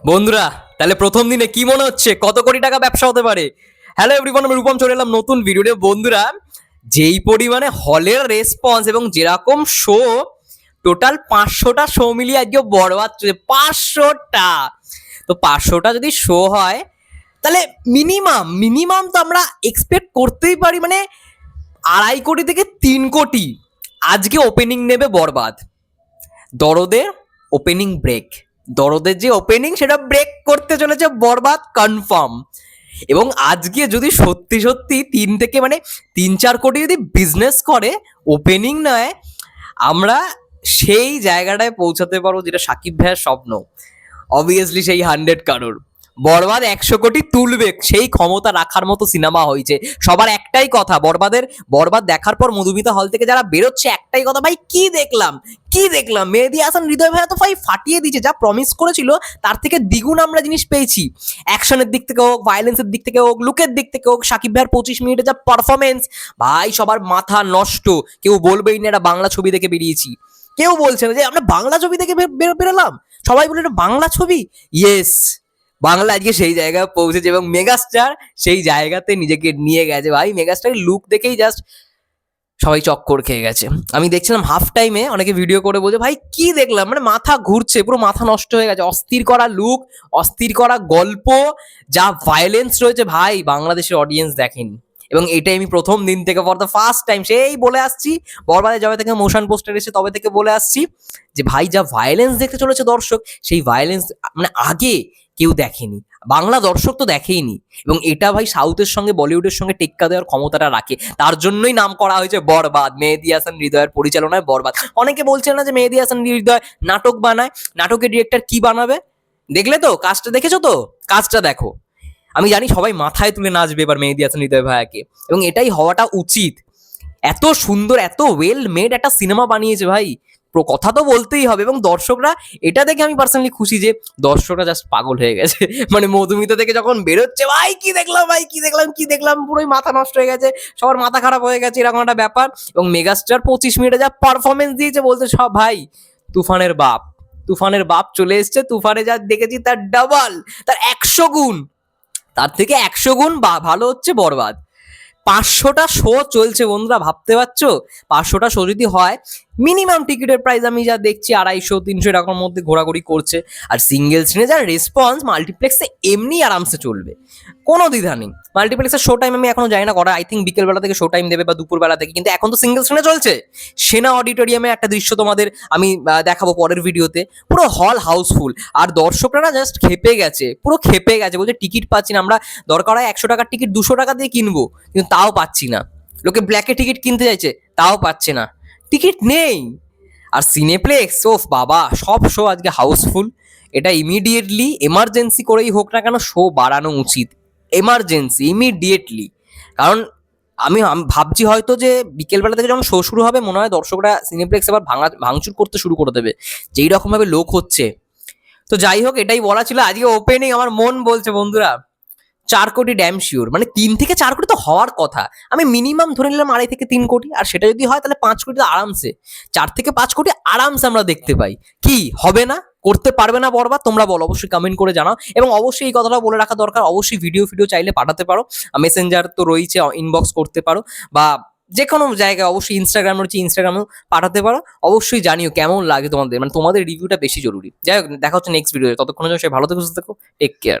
বন্ধুরা, তাহলে প্রথম দিনে কি মনে হচ্ছে কত কোটি টাকা ব্যবসা হতে পারে? হ্যালো এভরিওয়ান, আমি রূপম চলে এলাম নতুন ভিডিওতে। বন্ধুরা, যেই পরিমাণে হলের রেসপন্স এবং যেরকম শো, টোটাল 500টা শো মিলিয়ে আজকে বরবাদ চলছে। 500টা, তো 500টা যদি শো হয় তাহলে মিনিমাম মিনিমাম তো আমরা এক্সপেক্ট করতেই পারি, মানে 2.5 কোটি থেকে 3 কোটি। আজকে ওপেনিং নেবে বরবাদ। দরদের ওপেনিং ব্রেক, দরদের যে ওপেনিং সেটা ব্রেক করতে চলেছে বরবাদ কনফার্ম। এবং আজকে যদি সত্যি সত্যি 3 থেকে 4 কোটি যদি বিজনেস করে, ওপেনিং নয়, আমরা সেই জায়গাটায় পৌঁছাতে পারবো যেটা সাকিব ভাইয়ের স্বপ্ন। অবভিয়াসলি সেই 100 কারোর বরবাদ 100 কোটি তুলবে, সেই ক্ষমতা রাখার মতো সিনেমা হয়েছে। সবার একটাই কথা, বরবাদ দেখার পর মধুমিতা হল থেকে যারা বেরোচ্ছে, একটাই কথা, ভাই কি দেখলাম, কি দেখলাম। মেহেদী হাসান হৃদয় ভাইয়া তো ভাই ফাটিয়ে দিয়েছে, যা প্রমিস করেছিল তার থেকে দ্বিগুণ আমরা জিনিস পেয়েছি। অ্যাকশনের দিক থেকে হোক, ভায়োলেন্সের দিক থেকে হোক, লুকের দিক থেকে হোক, সাকিব ভাইয়ের 25 মিনিটে যা পারফরমেন্স, ভাই সবার মাথা নষ্ট। কেউ বলবেই না এটা বাংলা ছবি দেখে বেরিয়েছি, কেউ বলছে না যে আমরা বাংলা ছবি দেখে বেরোলাম। সবাই বলে এটা বাংলা ছবি। ইয়েস, বাংলা আজকে সেই জায়গায় পৌঁছেছে এবং মেগাস্টার সেই জায়গাতে নিজেকে নিয়ে গেছে। ভাই মেগাস্টারের লুক দেখেই জাস্ট সবাই চক্কর খেয়ে গেছে। আমি দেখছিলাম হাফ টাইমে অনেকে ভিডিও করে বলছে ভাই কি দেখলাম, মানে মাথা ঘুরছে, পুরো মাথা নষ্ট হয়ে গেছে। অস্থির করা লুক, অস্থির করা গল্প, যা ভায়োলেন্স রয়েছে ভাই বাংলাদেশের অডিয়েন্স দেখেনি। এবং এটাই আমি প্রথম দিন থেকে ফর দ্য ফার্স্ট টাইম সেই বলে আসছি, বরবাদে যবে থেকে মোশন পোস্টার এসে তবে থেকে বলে আসছি যে ভাই যা ভায়োলেন্স দেখতে চলেছে দর্শক, সেই ভায়োলেন্স মানে আগে কেউ দেখেনি, বাংলা দর্শক তো দেখেইনি। এবং এটা ভাই সাউথের সঙ্গে বলিউডের সঙ্গে টেক্কা দেওয়ার ক্ষমতাটা রাখে, তার জন্যই নাম করা হয়েছে বরবাদ। মেহেদী হাসান হৃদয়ের পরিচালনায় বরবাদ। অনেকে বলছে না যে মেহেদী হাসান হৃদয় নাটক বানায়, নাটকের ডিরেক্টর কি বানাবে? দেখলে তো কাজটা, দেখেছো তো কাজটা, দেখো। আমি জানি সবাই মাথায় তুলে নাচবে এবার মেহেদী হাসান হৃদয় ভাইয়াকে, এবং এটাই হওয়াটা উচিত। এত সুন্দর, এত ওয়েল মেড একটা সিনেমা বানিয়েছে ভাই, কথা তো বলতেই হবে। এবং দর্শকরা, এটা দেখে আমি পার্সোনালি খুশি যে দর্শকরা জাস্ট পাগল হয়ে গেছে। মানে মধুমিতা থেকে যখন বেরোচ্ছে, ভাই কি দেখলাম, ভাই কি দেখলাম, কি দেখলাম, পুরোই মাথা নষ্ট হয়ে গেছে, সবার মাথা খারাপ হয়ে গেছে, এরকম একটা ব্যাপার। এবং মেগাস্টার 25 মিনিটে যা পারফরমেন্স দিয়েছে, বলতে সব ভাই তুফানের বাপ, তুফানের বাপ চলে এসছে। তুফানে যা দেখেছি তার ডাবল, তার 100 গুণ, তার থেকে 100 গুণ ভালো হচ্ছে বরবাদ। 500টা শো চলছে বন্ধুরা, ভাবতে পারছো? 500টা শো যদি হয়, মিনিমাম টিকিটের প্রাইস আমি যা দেখছি 250-300 টাকার মধ্যে ঘোরাঘুরি করছে। আর সিঙ্গেল স্ক্রিনে যার রেসপন্স, মাল্টিপ্লেক্সে এমনি আরামসে চলবে, কোনো দ্বিধা নেই। মাল্টিপ্লেক্সের শো টাইম আমি এখনো জানি না করা, আই থিঙ্ক বিকেলবেলা থেকে শো টাইম দেবে বা দুপুরবেলা থেকে, কিন্তু এখন তো সিঙ্গেল স্ক্রিনে চলছে। সেনা অডিটোরিয়ামে একটা দৃশ্য তোমাদের আমি দেখাবো পরের ভিডিওতে, পুরো হল হাউসফুল। আর দর্শকরা না জাস্ট খেপে গেছে, পুরো খেপে গেছে, বলছে টিকিট পাচ্ছি না আমরা। দরকার হয় 100 টাকার টিকিট 200 টাকা দিয়ে কিনবো, কিন্তু তাও পাচ্ছি না। লোকে ব্ল্যাকে টিকিট কিনতে চাইছে, তাও পাচ্ছে না, টিকিট নেই। আর সিনেপ্লেক্স, ওফ বাবা, সব শো আজকে হাউসফুল। এটা ইমিডিয়েটলি এমার্জেন্সি করেই হোক না কেন, শো বাড়ানো উচিত, এমার্জেন্সি ইমিডিয়েটলি। কারণ আমি ভাবছি হয়তো যে বিকেলবেলা থেকে যখন শো শুরু হবে, মনে হয় দর্শকরা সিনেপ্লেক্স আবার ভাঙচুর করতে শুরু করে দেবে, যেই রকম ভাবে লোক হচ্ছে। তো যাই হোক, এটাই বলা ছিল। আজকে ওপেনিং আমার মন বলছে বন্ধুরা 4 কোটি ড্যাম শিওর, মানে 3 থেকে 4 কোটি তো হওয়ার কথা। আমি মিনিমাম ধরে নিলাম 2.5 থেকে 3 কোটি, আর সেটা যদি হয় তাহলে 5 কোটি তো আরামসে, 4 থেকে 5 কোটি আরামসে আমরা দেখতে পাই। কি হবে না, করতে পারবে না বরবাদ? তোমরা বলো, অবশ্যই কমেন্ট করে জানাও। এবং অবশ্যই এই কথাটা বলে রাখা দরকার, অবশ্যই ভিডিও চাইলে পাঠাতে পারো, মেসেঞ্জার তো রয়েছে, ইনবক্স করতে পারো, বা যে কোনো জায়গায়, অবশ্যই ইনস্টাগ্রাম রয়েছে, ইনস্টাগ্রামেও পাঠাতে পারো। অবশ্যই জানিও কেমন লাগে তোমাদের, মানে তোমাদের রিভিউটা বেশি জরুরি। যাই হোক, দেখা হচ্ছে নেক্সট ভিডিও, ততক্ষণের জন্য সবাই ভালো থেকো, সুস্থ থেকো, টেক কেয়ার।